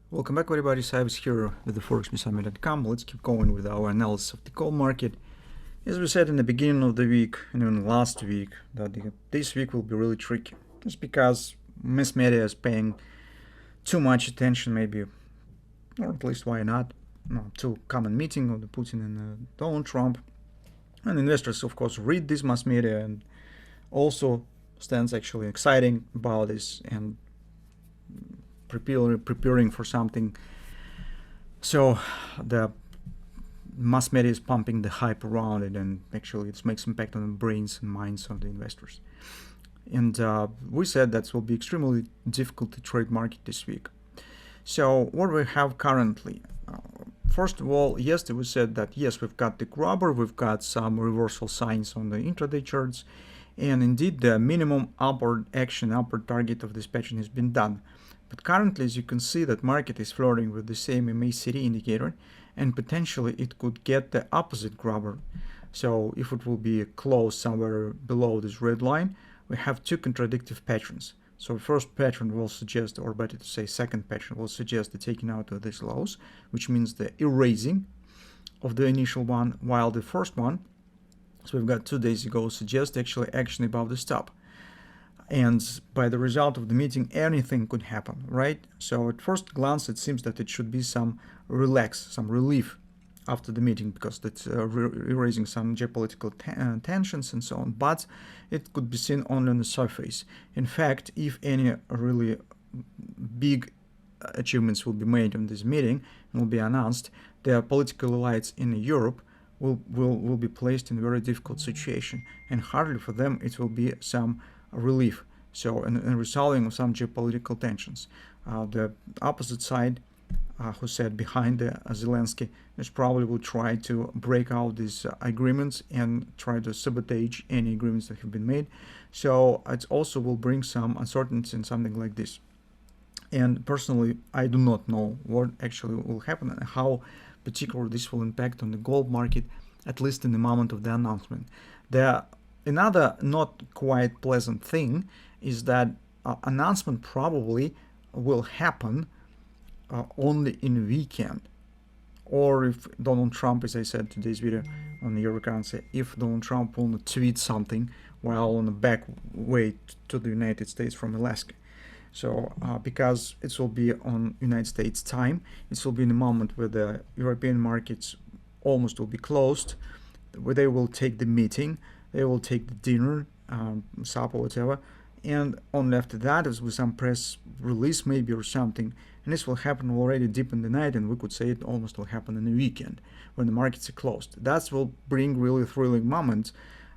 Welcome back, everybody. Sive is here with the Forex Peace Army.com. Let's keep going with our analysis of the gold market. As we said in the beginning of the week and even last week, that this week will be really tricky. Just because mass media is paying too much attention, maybe, or at least why not, to common meeting of the Putin and Donald Trump. And investors, of course, read this mass media and also stands actually exciting about this and preparing for something. So the mass media is pumping the hype around it, and actually it makes impact on the brains and minds of the investors. And we said that will be extremely difficult to trade market this week. So what we have currently, first of all, yesterday we said that yes, we've got the grabber, we've got some reversal signs on the intraday charts, and indeed the minimum upward action, upward target of this pattern has been done. But currently, as you can see, that market is flirting with the same MACD indicator, and potentially it could get the opposite grabber. So if it will be close somewhere below this red line, we have two contradictive patterns. So first pattern will suggest, or better to say second pattern will suggest the taking out of these lows, which means the erasing of the initial one, while the first one, so we've got 2 days ago, suggests actually action above the stop. And by the result of the meeting, anything could happen, right? So at first glance, it seems that it should be some relief after the meeting, because it's erasing some geopolitical tensions and so on. But it could be seen only on the surface. In fact, if any really big achievements will be made on this meeting and will be announced, the political elites in Europe will be placed in a very difficult situation, and hardly for them it will be some relief. So, in resolving of some geopolitical tensions, the opposite side, who sat behind Zelensky, is probably will try to break out these agreements and try to sabotage any agreements that have been made. So it also will bring some uncertainty in something like this. And personally, I do not know what actually will happen and how particular this will impact on the gold market, at least in the moment of the announcement. Another not quite pleasant thing is that announcement probably will happen only in weekend, or if Donald Trump, as I said today's video on the euro currency, if Donald Trump will tweet something while on the back way to the United States from Alaska. So because it will be on United States time, it will be in a moment where the European markets almost will be closed, where they will take the meeting, they will take the dinner, supper, whatever, and only after that is with some press release maybe or something. And this will happen already deep in the night, and we could say it almost will happen in the weekend when the markets are closed. That will bring really thrilling moments,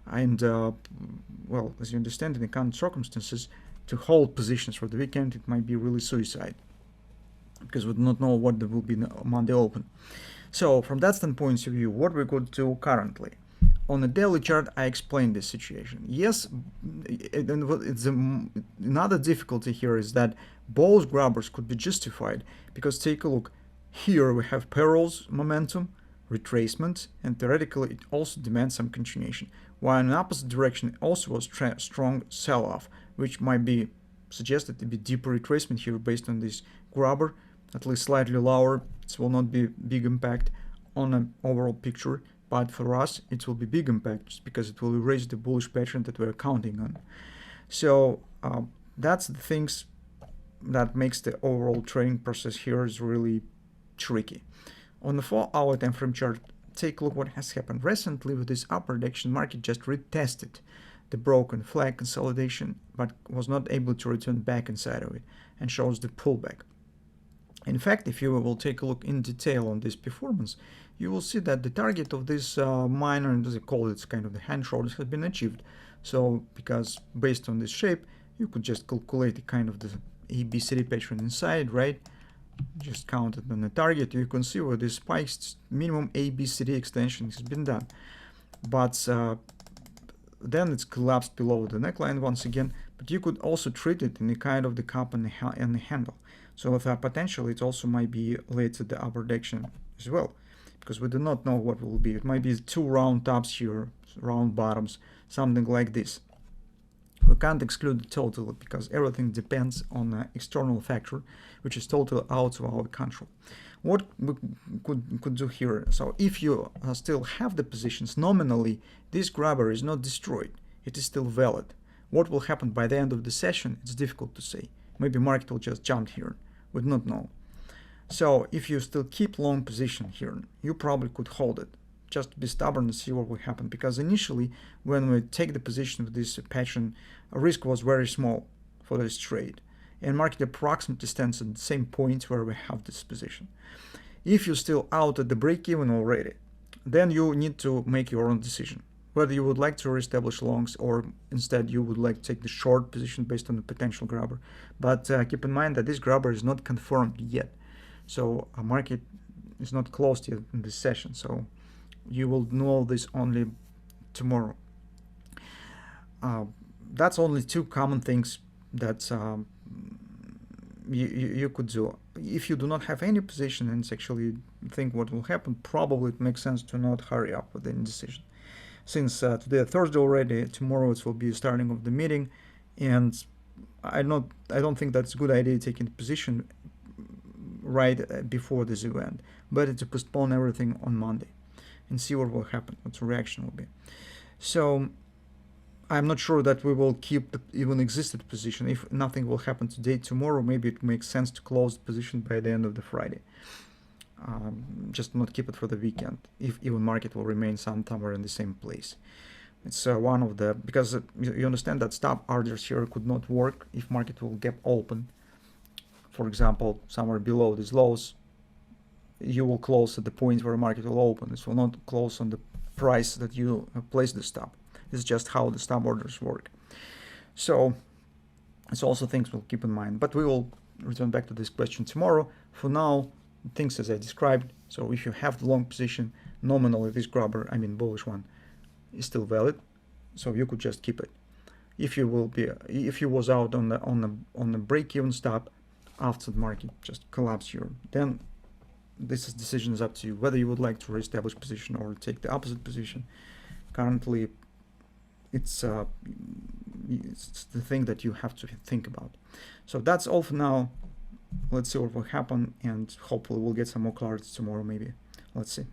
and well, as you understand, in the current circumstances, to hold positions for the weekend, it might be really suicide, because we do not know what there will be Monday open. So from that standpoint of view, what we could do currently. On the daily chart, I explained this situation. Yes, another difficulty here is that both grabbers could be justified, because take a look. Here we have payrolls momentum, retracement, and theoretically it also demands some continuation. While in the opposite direction, it also was strong sell-off, which might be suggested to be deeper retracement here based on this grabber, at least slightly lower. It will not be big impact on an overall picture, but for us it will be big impact just because it will erase the bullish pattern that we're counting on. So that's the things that makes the overall trading process here is really tricky. On the 4-hour time frame chart, take a look what has happened recently with this upward action. Market just retested the broken flag consolidation, but was not able to return back inside of it and shows the pullback. In fact, if you will take a look in detail on this performance, you will see that the target of this minor, as they call it, it's kind of the hand shoulders, has been achieved. So, because based on this shape, you could just calculate the kind of the ABCD pattern inside, right? Just count it on the target. You can see where this spikes minimum ABCD extension has been done. But then it's collapsed below the neckline once again. But you could also treat it in the kind of the cup and the handle. So with potentially it also might be led to the upward action as well, because we do not know what will be. It might be two round tops here, round bottoms, something like this. We can't exclude the total because everything depends on an external factor, which is totally out of our control. What we could do here, so if you still have the positions nominally, this grabber is not destroyed, it is still valid. What will happen by the end of the session, it's difficult to say. Maybe market will just jump here, we do not know. So if you still keep long position here, you probably could hold it. Just be stubborn and see what will happen, because initially when we take the position with this pattern, risk was very small for this trade, and market approximately stands at the same point where we have this position. If you're still out at the break-even already, then you need to make your own decision whether you would like to reestablish longs or instead you would like to take the short position based on the potential grabber. But keep in mind that this grabber is not confirmed yet, so a market is not closed yet in this session, so you will know this only tomorrow. That's only two common things that you could do. If you do not have any position and actually think what will happen, probably it makes sense to not hurry up with any decision. Since today Thursday already, tomorrow it will be starting of the meeting, and I don't think that's a good idea taking the position right before this event. Better to postpone everything on Monday and see what will happen, what the reaction will be. So I'm not sure that we will keep the even existed position. If nothing will happen today, tomorrow, maybe it makes sense to close the position by the end of the Friday. Just not keep it for the weekend, if even market will remain somewhere in the same place. It's one of the, because you understand that stop orders here could not work if market will gap open. For example, somewhere below these lows, you will close at the point where market will open. This will not close on the price that you place the stop. This is just how the stop orders work. So it's also things we'll keep in mind. But we will return back to this question tomorrow. For now, things as I described. So if you have the long position, nominally this grabber, I mean bullish one, is still valid. So you could just keep it. If you was out on the break-even stop after the market just collapse here, then this decision is up to you whether you would like to reestablish position or take the opposite position. Currently, it's the thing that you have to think about. So that's all for now. Let's see what will happen, and hopefully we'll get some more clarity tomorrow maybe. Let's see.